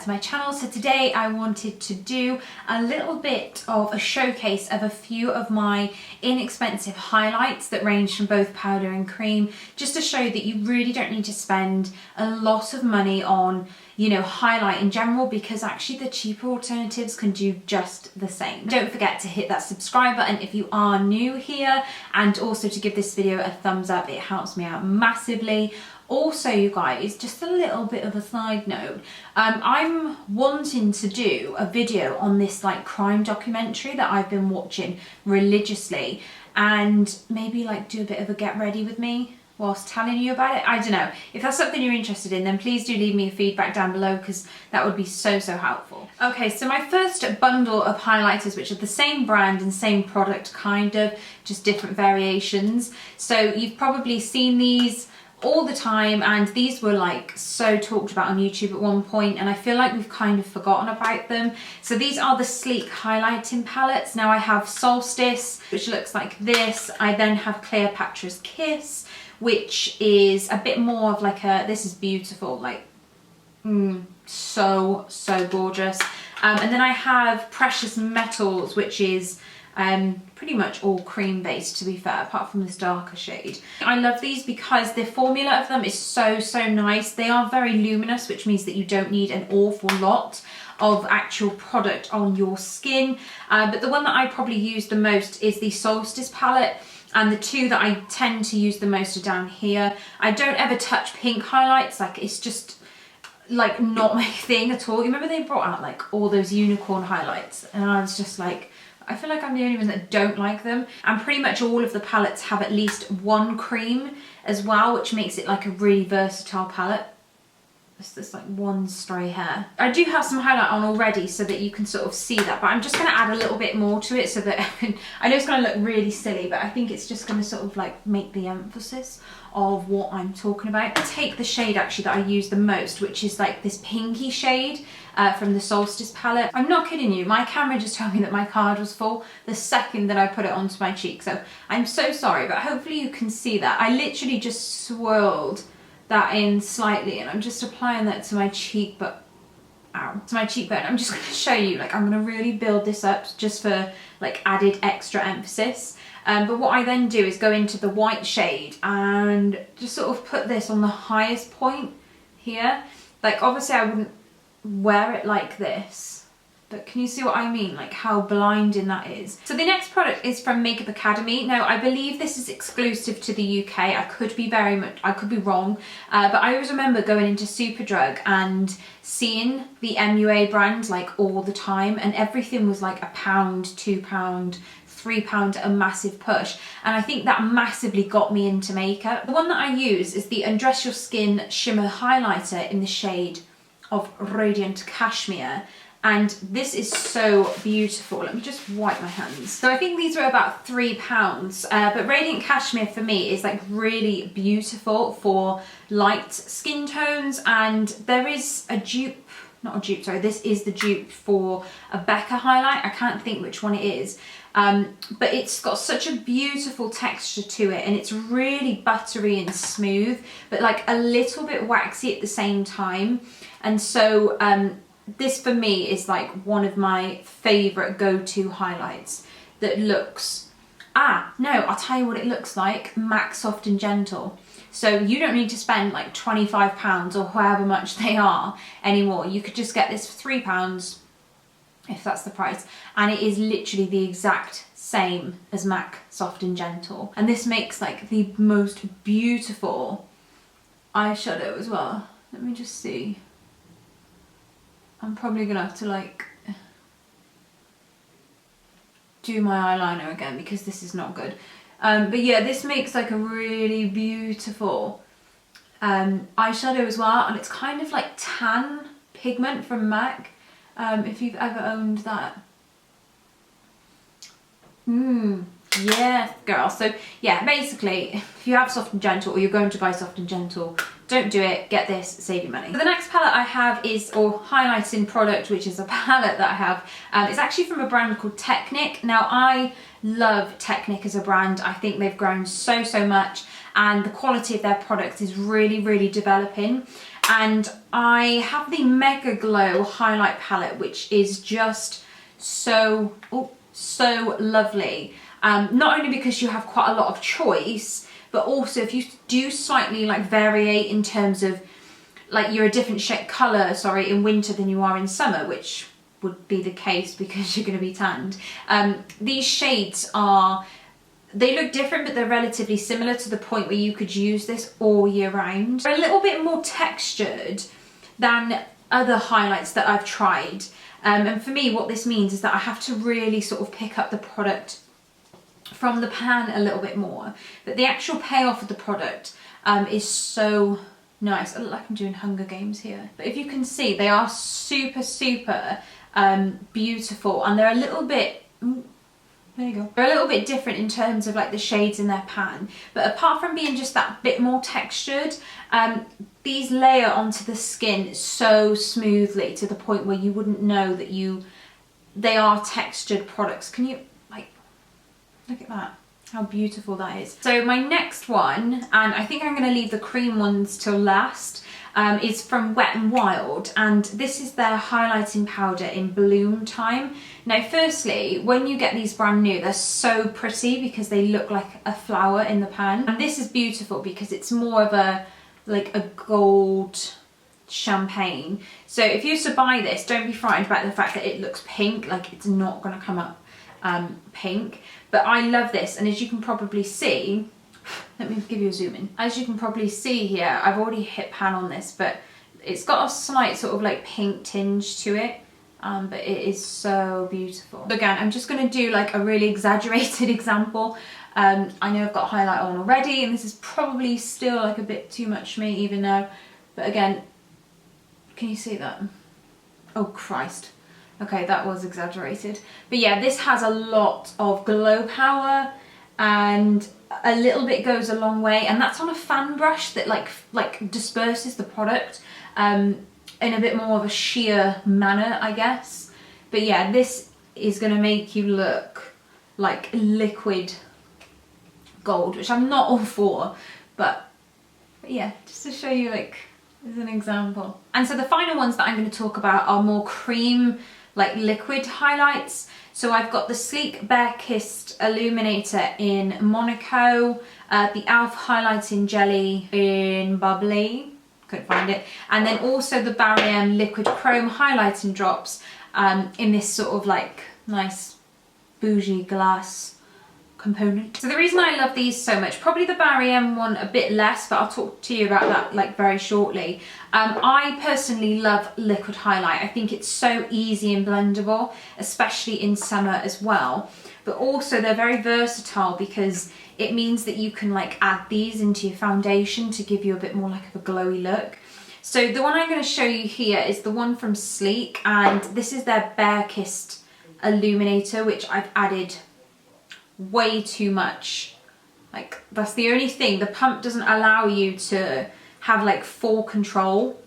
back to my channel. So today I wanted to do a little bit of a showcase of a few of my inexpensive highlights that range from both powder and cream, just to show that you really don't need to spend a lot of money on, you know, highlight in general, because actually the cheaper alternatives can do just the same. Don't forget to hit that subscribe button if you are new here, and also to give this video a thumbs up. It helps me out massively. Also, you guys, just a little bit of a side note, I'm wanting to do a video on this like crime documentary that I've been watching religiously, and maybe like do a bit of a get ready with me whilst telling you about it. I don't know. If that's something you're interested in, then please do leave me a feedback down below, because that would be so helpful. Okay, so my first bundle of highlighters, which are the same brand and same product kind of, just different variations. So you've probably seen these all the time, and these were like so talked about on YouTube at one point, and I feel like we've kind of forgotten about them. So these are the Sleek highlighting palettes. Now I have Solstice, which looks like this. I then have CLEOPATRA'S Kiss, which is a bit more of like a, this is beautiful, like so gorgeous. And then I have Precious Metals, which is pretty much all cream based, to be fair, apart from this darker shade. I love these because the formula of them is so nice. They are very luminous, which means that you don't need an awful lot of actual product on your skin. But the one that I probably use the most is the Solstice palette, and the two that I tend to use the most are down here. I don't ever touch pink highlights, like it's just like not my thing at all. You remember they brought out like all those unicorn highlights, and I was just like, I feel like I'm the only one that don't like them. And pretty much all of the palettes have at least one cream as well, which makes it like a really versatile palette. It's just like one stray hair. I do have some highlight on already so that you can sort of see that, but I'm just gonna add a little bit more to it so that, I know it's gonna look really silly, but I think it's just gonna sort of like make the emphasis of what I'm talking about. I take the shade actually that I use the most, which is like this pinky shade from the Solstice palette. I'm not kidding you, my camera just told me that my card was full the second that I put it onto my cheek, so I'm so sorry, but hopefully you can see that. I literally just swirled that in slightly, and I'm just applying that to my cheek, but to my cheekbone. I'm just going to show you, like, I'm going to really build this up just for like added extra emphasis. But what I then do is go into the white shade and just sort of put this on the highest point here. Like, obviously I wouldn't wear it like this, but can you see what I mean? Like how blinding that is. So the next product is from Makeup Academy. Now I believe this is exclusive to the UK. I could be wrong, but I always remember going into Superdrug and seeing the MUA brand like all the time, and everything was like £1, £2, £3, a massive push, and I think that massively got me into makeup. The one that I use is the Undress Your Skin Shimmer Highlighter in the shade of Radiant Cashmere, and this is so beautiful. Let me just wipe my hands. So I think these were about £3, but Radiant Cashmere for me is like really beautiful for light skin tones, and there is a dupe, not a dupe, sorry, this is the dupe for a Becca highlight. I can't think which one it is, but it's got such a beautiful texture to it, and it's really buttery and smooth, but like a little bit waxy at the same time. And so this for me is like one of my favourite go-to highlights that looks, no, I'll tell you what it looks like, MAC Soft and Gentle. So you don't need to spend like £25 or however much they are anymore. You could just get this for £3 if that's the price, and it is literally the exact same as MAC Soft and Gentle. And this makes like the most beautiful eyeshadow as well. Let me just see. I'm probably gonna have to like do my eyeliner again because this is not good. But yeah, this makes like a really beautiful eyeshadow as well, and it's kind of like tan pigment from MAC, if you've ever owned that. Yeah, girl. So yeah, basically, if you have Soft and Gentle, or you're going to buy Soft and Gentle, don't do it. Get this, save your money. So the next palette I have is, or highlighting product, which is a palette that I have. It's actually from a brand called TECHNIC. Now I love TECHNIC as a brand. I think they've grown so much, and the quality of their products is really, really developing. And I have the Mega Glow highlight palette, which is just so lovely. Not only because you have quite a lot of choice, but also if you do slightly like variate in terms of like you're a different shade colour, sorry, in winter than you are in summer, which would be the case because you're going to be tanned. These shades they look different, but they're relatively similar to the point where you could use this all year round. They're a little bit more textured than other highlights that I've tried. And for me, what this means is that I have to really sort of pick up the product from the pan a little bit more. But the actual payoff of the product is so nice. I look like I'm doing Hunger Games here. But if you can see, they are super, super beautiful, and they're a little bit, there you go. They're a little bit different in terms of like the shades in their pan. But apart from being just that bit more textured, these layer onto the skin so smoothly to the point where you wouldn't know that they are textured products. Can you, like, look at that, how beautiful that is. So my next one, and I think I'm going to leave the cream ones till last, is from Wet n Wild, and this is their highlighting powder in Bloom Time. Now firstly, when you get these brand new, they're so pretty because they look like a flower in the pan, and this is beautiful because it's more of a like a gold champagne. So if you used to buy this, don't be frightened about the fact that it looks pink. Like, it's not going to come up pink, but I love this. And as you can probably see, let me give you a zoom in. As you can probably see here, I've already hit pan on this, but it's got a slight sort of like pink tinge to it, but it is so beautiful. So again, I'm just going to do like a really exaggerated example. I know I've got highlight on already, and this is probably still like a bit too much for me even now, but again, can you see that? Oh Christ. Okay, that was exaggerated. But yeah, this has a lot of glow power, and a little bit goes a long way, and that's on a fan brush that like disperses the product in a bit more of a sheer manner, I guess. But yeah, this is going to make you look like liquid gold, which I'm not all for, but yeah, just to show you like as an example. And so the final ones that I'm going to talk about are more cream, like liquid highlights. So I've got the Sleek Bare Kissed Illuminator in Monaco, the Alf Highlighting Jelly in Bubbly, couldn't find it, and then also the Barry M Liquid Chrome Highlighting Drops in this sort of like nice bougie glass component. So the reason I love these so much, probably the Barry M one a bit less, but I'll talk to you about that like very shortly. I personally love liquid highlight. I think it's so easy and blendable, especially in summer as well. But also they're very versatile because it means that you can like add these into your foundation to give you a bit more like of a glowy look. So the one I'm going to show you here is the one from Sleek, and this is their Bare Kissed Illuminator, which I've added way too much. Like, that's the only thing. The pump doesn't allow you to have like full control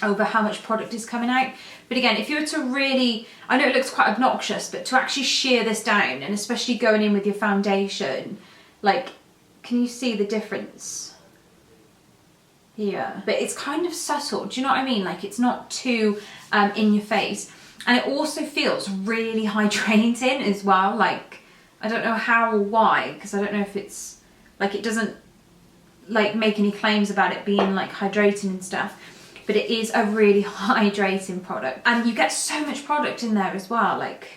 over how much product is coming out. But again, if you were to really, I know it looks quite obnoxious, but to actually shear this down, and especially going in with your foundation, like, can you see the difference here? But it's kind of subtle, do you know what I mean? Like, it's not too in your face, and it also feels really hydrating as well. Like, I don't know how or why, because I don't know if it's like, it doesn't like make any claims about it being like hydrating and stuff, but it is a really hydrating product, and you get so much product in there as well, like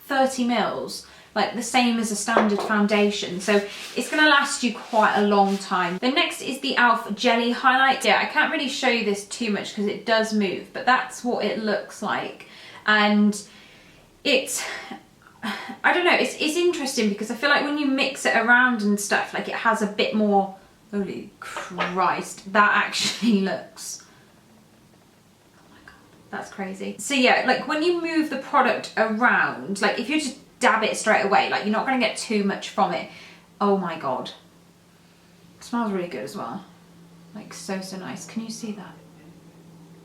30 mils, like the same as a standard foundation, so it's going to last you quite a long time. The next is the Alf Jelly Highlight. Yeah, I can't really show you this too much because it does move, but that's what it looks like. And it's, I don't know, it's interesting because I feel like when you mix it around and stuff, like it has a bit more, holy Christ, that actually looks, oh my God, that's crazy. So yeah, like when you move the product around, like if you just dab it straight away, like you're not going to get too much from it. Oh my God. It smells really good as well. Like so nice. Can you see that?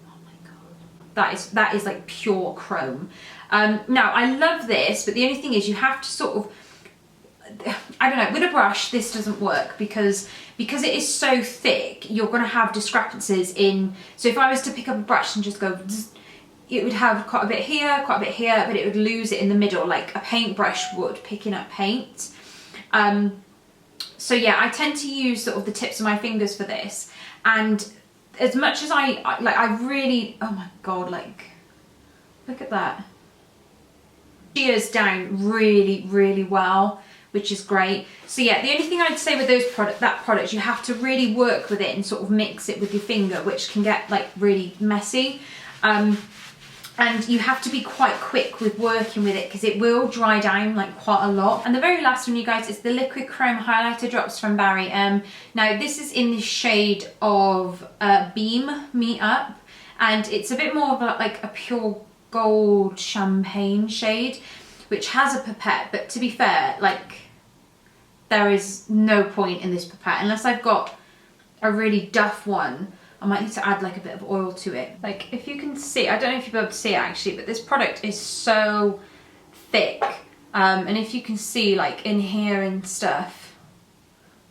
Oh my God. That is like pure chrome. Now I love this, but the only thing is you have to sort of I don't know, with a brush this doesn't work because it is so thick, you're going to have discrepancies in, so if I was to pick up a brush and just go, it would have quite a bit here, quite a bit here, but it would lose it in the middle like a paintbrush would picking up paint. So yeah, I tend to use sort of the tips of my fingers for this, and as much as I really, oh my god, like, look at that. Shears down really, really well, which is great. So yeah, the only thing I'd say with that product, you have to really work with it and sort of mix it with your finger, which can get like really messy. And you have to be quite quick with working with it because it will dry down like quite a lot. And the very last one, you guys, is the Liquid Chrome Highlighter Drops from Barry. Now this is in the shade of Beam Me Up, and it's a bit more of like a pure gold champagne shade, which has a pipette, but to be fair, like, there is no point in this pipette unless I've got a really duff one. I might need to add like a bit of oil to it. Like, if you can see, I don't know if you'll be able to see it actually, but this product is so thick. And if you can see like in here and stuff,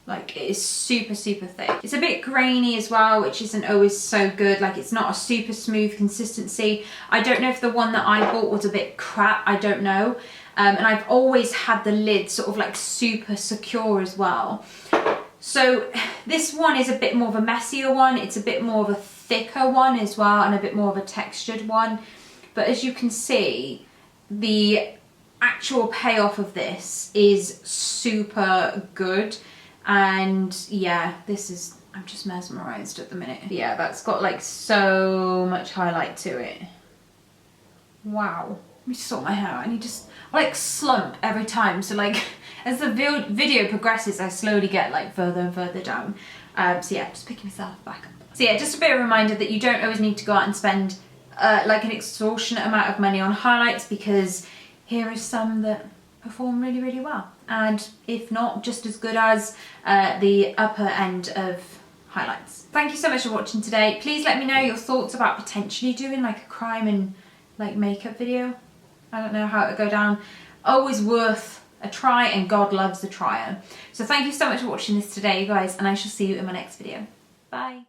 like it is super, super thick. It's a bit grainy as well, which isn't always so good. Like, it's not a super smooth consistency. I don't know if the one that I bought was a bit crap, I don't know. And I've always had the lid sort of like super secure as well. So this one is a bit more of a messier one, it's a bit more of a thicker one as well, and a bit more of a textured one. But as you can see, the actual payoff of this is super good. And yeah, this is, I'm just mesmerised at the minute. Yeah, that's got like so much highlight to it. Wow. Let me sort my hair out. I like slump every time, so like as the video progresses I slowly get like further and further down. So yeah, just picking myself back up. So yeah, just a bit of a reminder that you don't always need to go out and spend like an extortionate amount of money on highlights, because here is some that perform really, really well, and if not, just as good as the upper end of highlights. Thank you so much for watching today. Please let me know your thoughts about potentially doing like a crime and like makeup video. I don't know how it would go down. Always worth a try, and God loves a trier. So thank you so much for watching this today, you guys, and I shall see you in my next video. Bye.